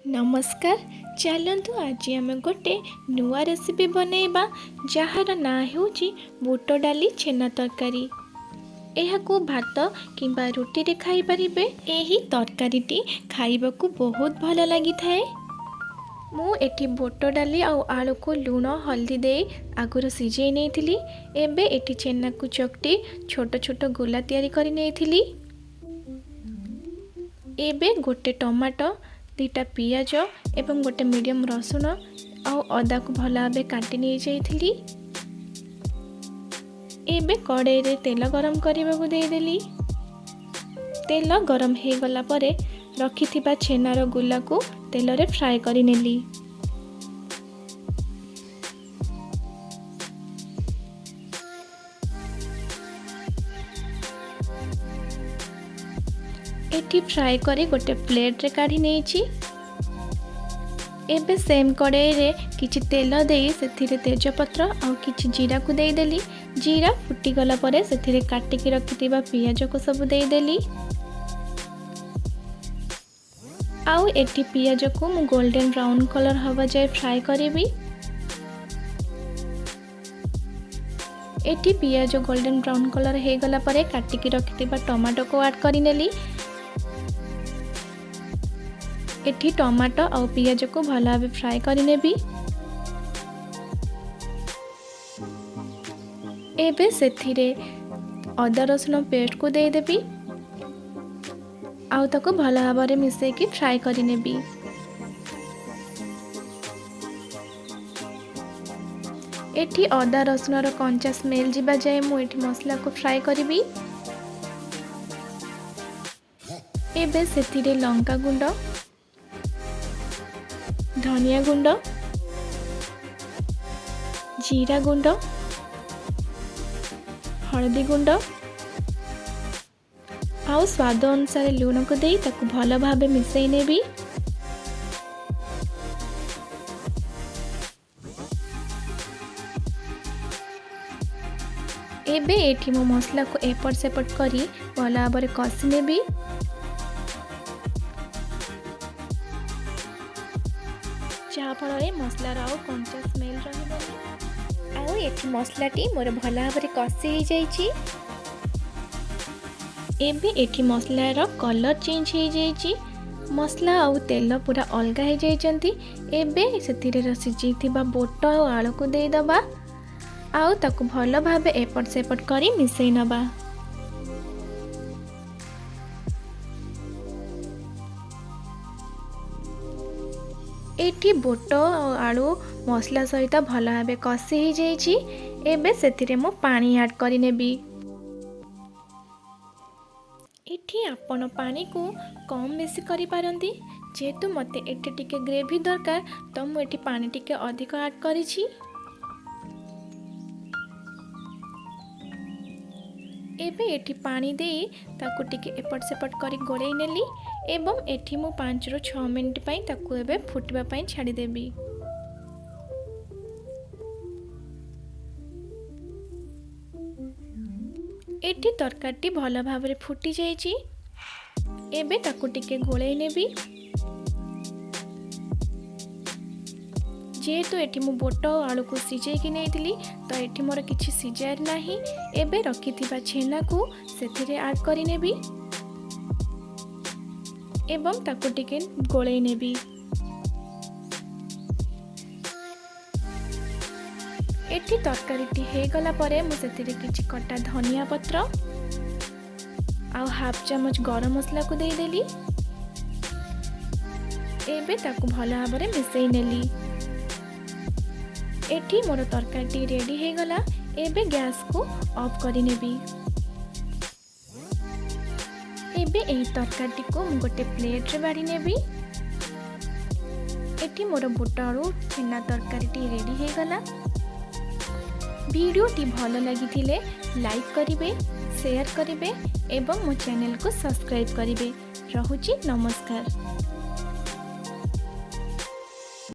नमस्कार। चलतु आज आम गोटे नुआ रेसिपी बनैबा जार ना होची बुट डाली छेना तरकारी। एहाकू भात किंबा रुटी रे खाई परिबे। एही तरकारीटी खाइबाकू बहुत भल लगी थाए। मु एठी बुट डाली आउ आलू को लूण हल्दी दे आगुर सिझे नहीं। एबे एठी छेना को चकटी छोट छोट गोला तैयारी करी नेइथिली। एबे गोटे टमाटो दीटा पियाज एवं गोटे मीडियम रसुण आउ अदा को भल भाव काटी नहीं जाइथिली। एबे कड़ाई रे तेल गरम करने को देदेली। तेल गरम हो गला परे रखिथिबा छेनार गुला को तेल रे फ्राए करी नेली। एठी फ्राए करी गोटे प्लेट रे काढ़ी नेइछि। एबे सेम कड़ाई रे किछि तेल देई सेथिरे तेजपत्र आउ किछि जीरा को देई देली। जीरा फुटी गला परे सेथिरे काटिकी रखिथिबा पियाज को सब देई देली। आउ एठी पियाज को मु गोल्डन ब्राउन कलर हवा जाए फ्राए करेबी। एठी पियाज गोल्डन ब्राउन कलर हे गला परे काटिकी रखिथिबा टमाटो को ऐड करि नेली। एठी टमाटो और पियाज को भल भाव फ्राए करी नेबी। एबे सेथिरे अदा रसुण पेस्ट को दे देबी आउ ताको भल भाव रे मिसै की फ्राए करी नेबी। एठी अदा रसुण रो कंचा स्मेल जिबा जाए मु एठी मसला को फ्राए करिबी। एबे सेथिरे लंका गुंड, धनिया गुंड, जीरा गुंड, हल्दी गुंड आउ स्वाद अनुसार लूण को देई ताकू भल भाव मिसई नेबी। एबे एठी मो मसला को एपट सेपट करी भल भाव कषि नेबी। जहाँफल मसलार आउ कंचा स्मेल रही। आउ एठी मसलाटी मोर भल भाव कषि हो जाइछि। एबे एठी मसलार कलर चेंज हो जाइछि। मसला आउ तेल पूरा अलग हो जाइछंती। एबे सेथिरे सिझिथिबा बुट आउ आलू को दे दबा आउ ताकू भल भाव एपट सेपट करी मिसई नबा। एठी बुट और आलू मसला सहित भल भाव कषि हो जाइछि। एबे सेथिरे मो पानी ऐड करि नेबी। एठी आपण पानी को कम बेसी करि पारंती। जेहेतु मते एठी टिके ग्रेवी दरकार तो मु एठी पानी टिके अधिक ऐड करिछि। एबे एठी पानी देई ताकू टिके एपट सेपट करी गोळेई नेली एवं एठी मु 5 रु 6 मिनिट पई ताकू एबे फुटबा पई छाडी देबी। एठी तरकारीटी भल भाव रे फुटी जाइछि। एबे ताकू टिके गोळेई नेबी। जेहेतु एठी मु बुट और आलू को सिझे कि नेइथिली तो एठी मोर किछि सिझार नाही। एबे रखिथिबा छेना को सेथिरे ऐड करि नेबी एवं ताकू टिके गोळेई नेबी। एठी तरकारीटी हे गला परे मु सेथिरे किछि कटा धनिया पत्र आउ हाफ चमच गरम मसला को देई देली। एबे ताकू भल भाव रे मिसई नेली। एठी मोर तरकारी रेडी हे गला। एबे गैस को ऑफ करि नेबी। एबे एही तरकारी को मु गोटे प्लेट रे बाड़ी नेबी। एठी मोर बुट आलू छेना तरकारी रेडी हे गला। वीडियोटी भल लगी लाइक करिवे, शेयर करिवे एवं मो चैनल को सब्सक्राइब करिवे। रहुची नमस्कार।